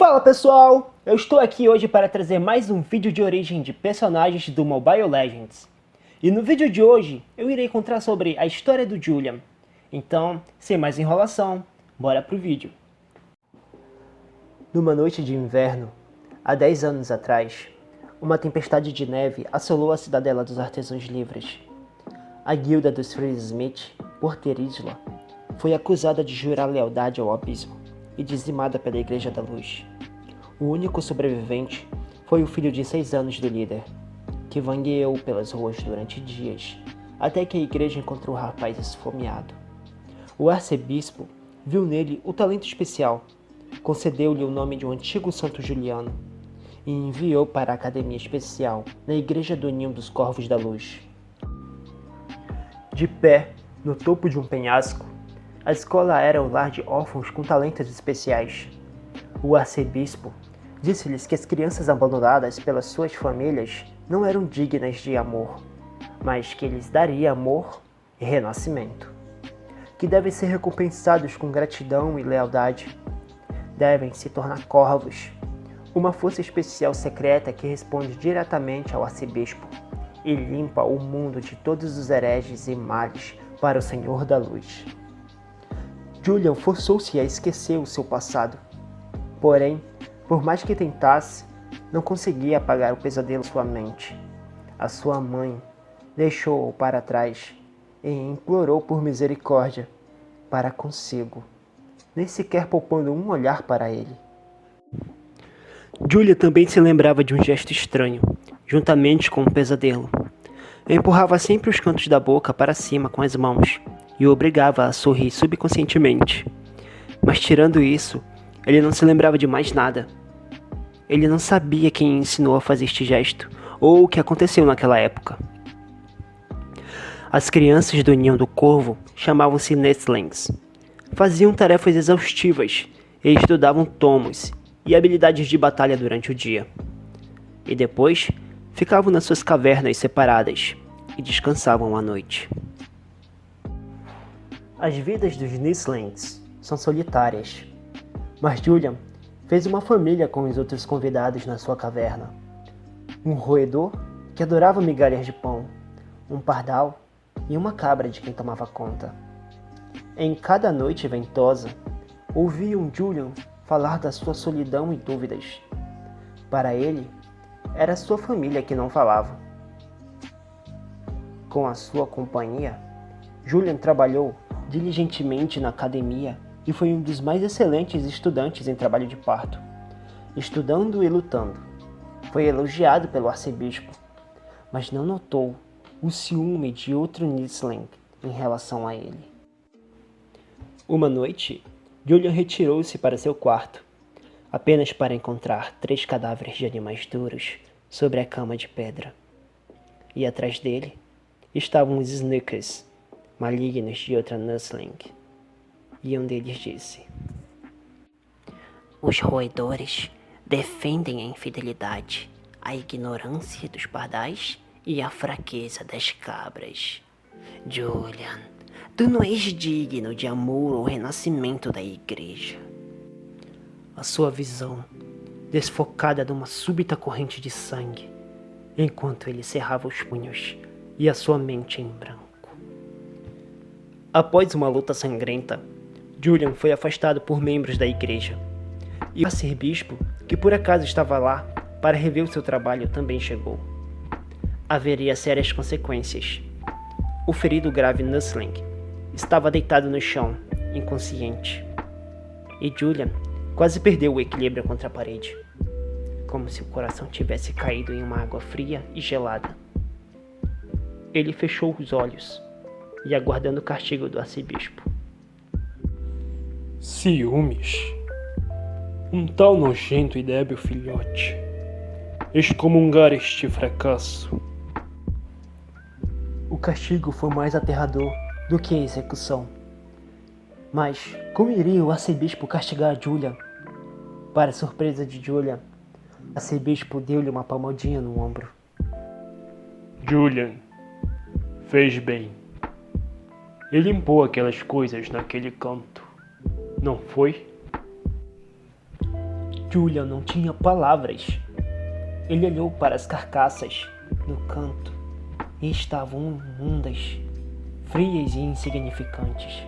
Fala pessoal, eu estou aqui hoje para trazer mais um vídeo de origem de personagens do Mobile Legends. E no vídeo de hoje eu irei contar sobre a história do Julian. Então, sem mais enrolação, bora pro vídeo. Numa noite de inverno, há 10 anos atrás, uma tempestade de neve assolou a cidadela dos Artesãos Livres. A guilda dos Freeze Smith, por ter Isla, foi acusada de jurar lealdade ao abismo e dizimada pela Igreja da Luz. O único sobrevivente foi o filho de 6 anos do líder, que vangueou pelas ruas durante dias, até que a igreja encontrou o rapaz esfomeado. O arcebispo viu nele o talento especial, concedeu-lhe o nome de um antigo santo Juliano e enviou para a academia especial na Igreja do Ninho dos Corvos da Luz. De pé, no topo de um penhasco, a escola era o lar de órfãos com talentos especiais. O arcebispo disse-lhes que as crianças abandonadas pelas suas famílias não eram dignas de amor, mas que lhes daria amor e renascimento, que devem ser recompensados com gratidão e lealdade. Devem se tornar corvos, uma força especial secreta que responde diretamente ao arcebispo e limpa o mundo de todos os hereges e males para o Senhor da Luz. Julian forçou-se a esquecer o seu passado. Porém, por mais que tentasse, não conseguia apagar o pesadelo de sua mente. A sua mãe deixou-o para trás e implorou por misericórdia para consigo, nem sequer poupando um olhar para ele. Julia também se lembrava de um gesto estranho, juntamente com o pesadelo. Empurrava sempre os cantos da boca para cima com as mãos e o obrigava a sorrir subconscientemente. Mas tirando isso, ele não se lembrava de mais nada. Ele não sabia quem ensinou a fazer este gesto ou o que aconteceu naquela época. As crianças do Ninho do Corvo chamavam-se Nestlings. Faziam tarefas exaustivas e estudavam tomos e habilidades de batalha durante o dia. E depois ficavam nas suas cavernas separadas e descansavam à noite. As vidas dos Nestlings são solitárias, mas Julian fez uma família com os outros convidados na sua caverna. Um roedor que adorava migalhas de pão, um pardal e uma cabra de quem tomava conta. Em cada noite ventosa, ouviam Julian falar da sua solidão e dúvidas. Para ele, era sua família que não falava. Com a sua companhia, Julian trabalhou diligentemente na academia e foi um dos mais excelentes estudantes em trabalho de parto, estudando e lutando. Foi elogiado pelo arcebispo, mas não notou o ciúme de outro Nisling em relação a ele. Uma noite, Julian retirou-se para seu quarto, apenas para encontrar 3 cadáveres de animais duros sobre a cama de pedra. E atrás dele estavam os Snickers, malignos de outra Nursling. E um deles disse: Os roedores defendem a infidelidade, a ignorância dos pardais e a fraqueza das cabras. Julian, tu não és digno de amor ou renascimento da igreja. A sua visão desfocada numa súbita corrente de sangue, enquanto ele cerrava os punhos e a sua mente em branco. Após uma luta sangrenta, Julian foi afastado por membros da igreja, e o arcebispo, que por acaso estava lá para rever o seu trabalho, também chegou. Haveria sérias consequências. O ferido grave Nursling estava deitado no chão, inconsciente, e Julian quase perdeu o equilíbrio contra a parede, como se o coração tivesse caído em uma água fria e gelada. Ele fechou os olhos e aguardando o castigo do arcebispo. Ciúmes? Um tal nojento e débil filhote. Excomungar este fracasso. O castigo foi mais aterrador do que a execução. Mas como iria o arcebispo castigar Julian? Para surpresa de Julian, o arcebispo deu-lhe uma palmadinha no ombro. Julian, fez bem. Ele limpou aquelas coisas naquele canto, não foi? Julian não tinha palavras. Ele olhou para as carcaças no canto e estavam imundas, frias e insignificantes.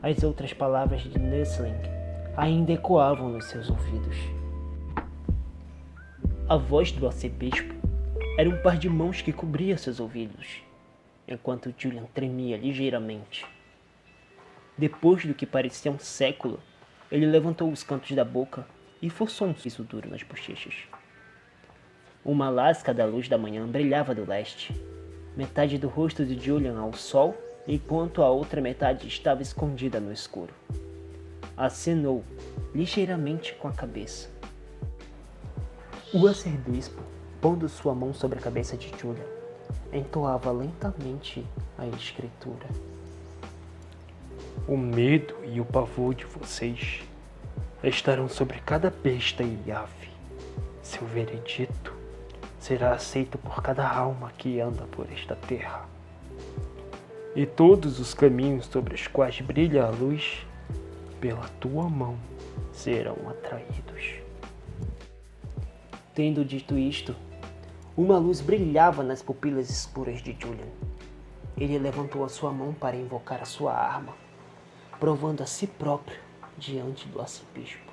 As outras palavras de Nursling ainda ecoavam nos seus ouvidos. A voz do arcebispo era um par de mãos que cobria seus ouvidos, enquanto Julian tremia ligeiramente. Depois do que parecia um século, ele levantou os cantos da boca e forçou um sorriso duro nas bochechas. Uma lasca da luz da manhã brilhava do leste, metade do rosto de Julian ao sol, enquanto a outra metade estava escondida no escuro. Acenou ligeiramente com a cabeça. O arcebispo, pondo sua mão sobre a cabeça de Julian, entoava lentamente a escritura. O medo e o pavor de vocês estarão sobre cada besta e ave. Seu veredito será aceito por cada alma que anda por esta terra. E todos os caminhos sobre os quais brilha a luz, pela tua mão, serão atraídos. Tendo dito isto, uma luz brilhava nas pupilas escuras de Julian. Ele levantou a sua mão para invocar a sua arma, provando a si próprio diante do arcebispo.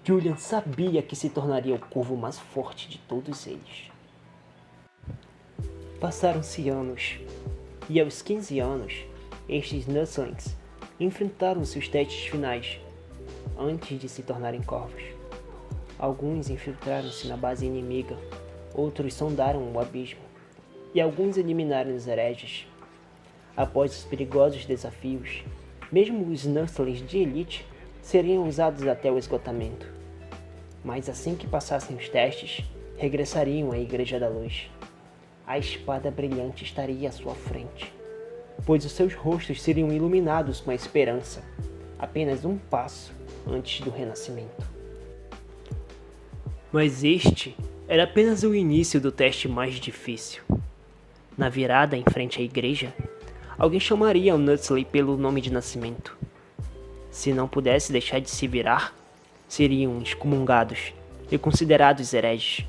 Julian sabia que se tornaria o corvo mais forte de todos eles. Passaram-se anos, e aos 15 anos, estes Nurslings enfrentaram seus testes finais, antes de se tornarem corvos. Alguns infiltraram-se na base inimiga, outros sondaram o abismo, e alguns eliminaram os hereges. Após os perigosos desafios, mesmo os Nurslings de elite seriam usados até o esgotamento. Mas assim que passassem os testes, regressariam à Igreja da Luz. A espada brilhante estaria à sua frente, pois os seus rostos seriam iluminados com a esperança, apenas um passo antes do renascimento. Mas este era apenas o início do teste mais difícil. Na virada em frente à igreja, alguém chamaria o Nursley pelo nome de nascimento. Se não pudesse deixar de se virar, seriam excomungados e considerados hereges.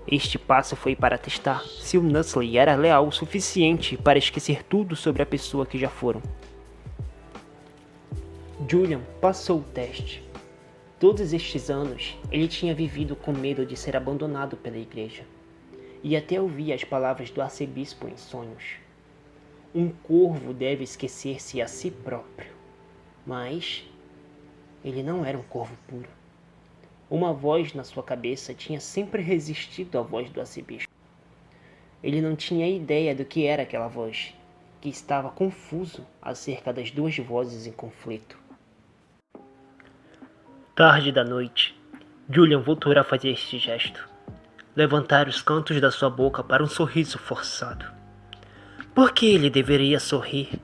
Este passo foi para testar se o Nursley era leal o suficiente para esquecer tudo sobre a pessoa que já foram. Julian passou o teste. Todos estes anos, ele tinha vivido com medo de ser abandonado pela igreja, e até ouvia as palavras do arcebispo em sonhos. Um corvo deve esquecer-se a si próprio. Mas ele não era um corvo puro. Uma voz na sua cabeça tinha sempre resistido à voz do arcebispo. Ele não tinha ideia do que era aquela voz, que estava confuso acerca das duas vozes em conflito. Tarde da noite, Julian voltou a fazer este gesto. Levantar os cantos da sua boca para um sorriso forçado. Por que ele deveria sorrir?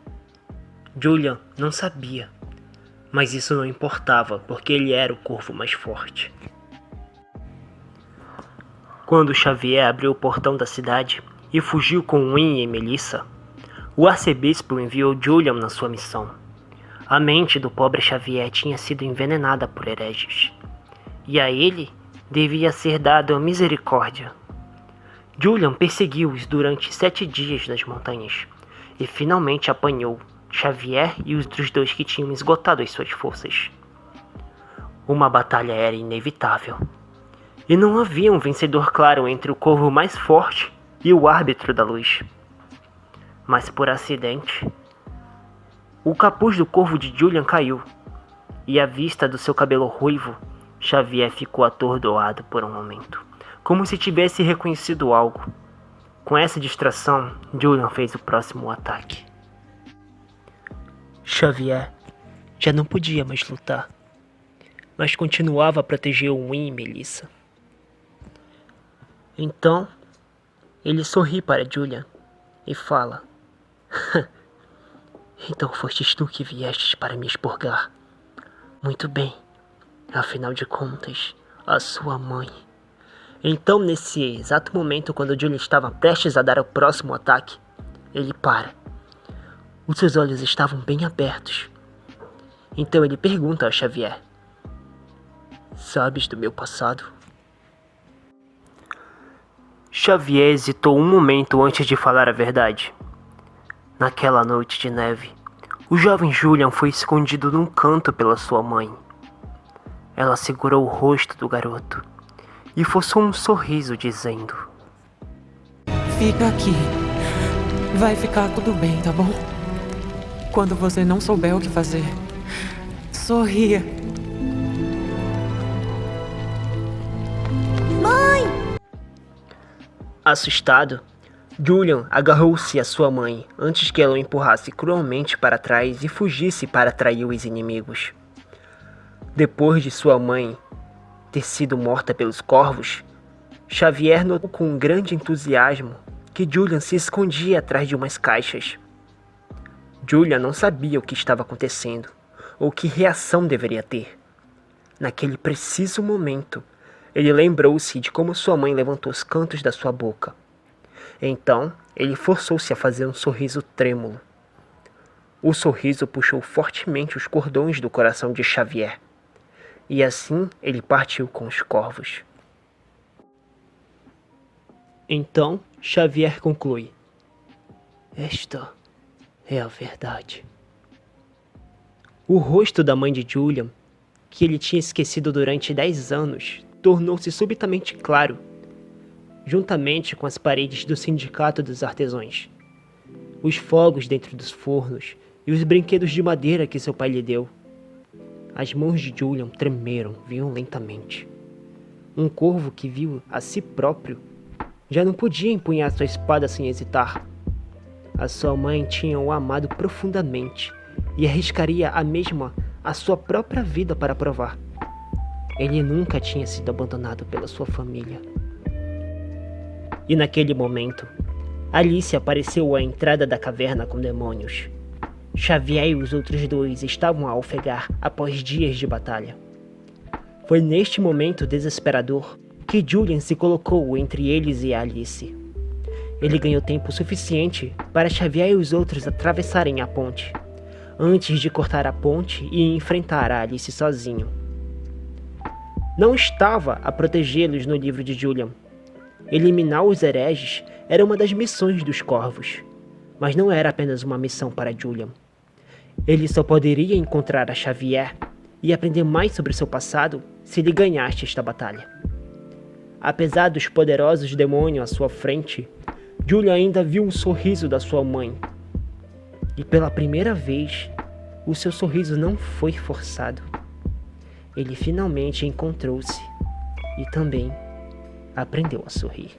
Julian não sabia, mas isso não importava, porque ele era o corvo mais forte. Quando Xavier abriu o portão da cidade e fugiu com Win e Melissa, o arcebispo enviou Julian na sua missão. A mente do pobre Xavier tinha sido envenenada por hereges, e a ele devia ser dado a misericórdia. Julian perseguiu-os durante 7 dias nas montanhas, e finalmente apanhou Xavier e os outros 2 que tinham esgotado as suas forças. Uma batalha era inevitável, e não havia um vencedor claro entre o corvo mais forte e o árbitro da luz. Mas por acidente, o capuz do corvo de Julian caiu, e à vista do seu cabelo ruivo, Xavier ficou atordoado por um momento, como se tivesse reconhecido algo. Com essa distração, Julian fez o próximo ataque. Xavier já não podia mais lutar, mas continuava a proteger o Win e Melissa. Então, ele sorri para Julian e fala: Então fostes tu que viestes para me expurgar. Muito bem, afinal de contas, a sua mãe. Então, nesse exato momento, quando Julian estava prestes a dar o próximo ataque, ele para. Os seus olhos estavam bem abertos. Então ele pergunta ao Xavier: Sabes do meu passado? Xavier hesitou um momento antes de falar a verdade. Naquela noite de neve, o jovem Julian foi escondido num canto pela sua mãe. Ela segurou o rosto do garoto e forçou um sorriso dizendo: Fica aqui. Vai ficar tudo bem, tá bom? Quando você não souber o que fazer, sorria. Assustado, Julian agarrou-se à sua mãe antes que ela o empurrasse cruelmente para trás e fugisse para atrair os inimigos. Depois de sua mãe ter sido morta pelos corvos, Xavier notou com um grande entusiasmo que Julian se escondia atrás de umas caixas. Julian não sabia o que estava acontecendo ou que reação deveria ter. Naquele preciso momento, ele lembrou-se de como sua mãe levantou os cantos da sua boca. Então, ele forçou-se a fazer um sorriso trêmulo. O sorriso puxou fortemente os cordões do coração de Xavier. E assim ele partiu com os corvos. Então, Xavier conclui: esta é a verdade. O rosto da mãe de Julian, que ele tinha esquecido durante 10 anos, tornou-se subitamente claro, juntamente com as paredes do Sindicato dos Artesãos, os fogos dentro dos fornos e os brinquedos de madeira que seu pai lhe deu. As mãos de Julian tremeram violentamente. Um corvo que viu a si próprio já não podia empunhar sua espada sem hesitar. A sua mãe tinha o amado profundamente e arriscaria a sua própria vida para provar. Ele nunca tinha sido abandonado pela sua família. E naquele momento, Alice apareceu à entrada da caverna com demônios. Xavier e os outros dois estavam a ofegar após dias de batalha. Foi neste momento desesperador que Julian se colocou entre eles e Alice. Ele ganhou tempo suficiente para Xavier e os outros atravessarem a ponte, antes de cortar a ponte e enfrentar a Alice sozinho. Não estava a protegê-los no livro de Julian. Eliminar os hereges era uma das missões dos corvos, mas não era apenas uma missão para Julian. Ele só poderia encontrar a Xavier e aprender mais sobre seu passado se ele ganhasse esta batalha. Apesar dos poderosos demônios à sua frente, Julian ainda viu o sorriso da sua mãe. E pela primeira vez, o seu sorriso não foi forçado. Ele finalmente encontrou-se e também aprendeu a sorrir.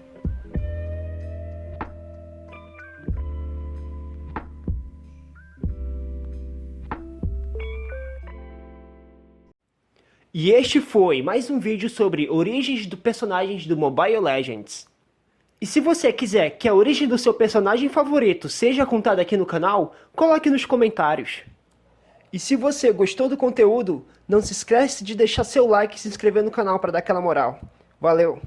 E este foi mais um vídeo sobre origens dos personagens do Mobile Legends. E se você quiser que a origem do seu personagem favorito seja contada aqui no canal, coloque nos comentários. E se você gostou do conteúdo, não se esquece de deixar seu like e se inscrever no canal para dar aquela moral. Valeu!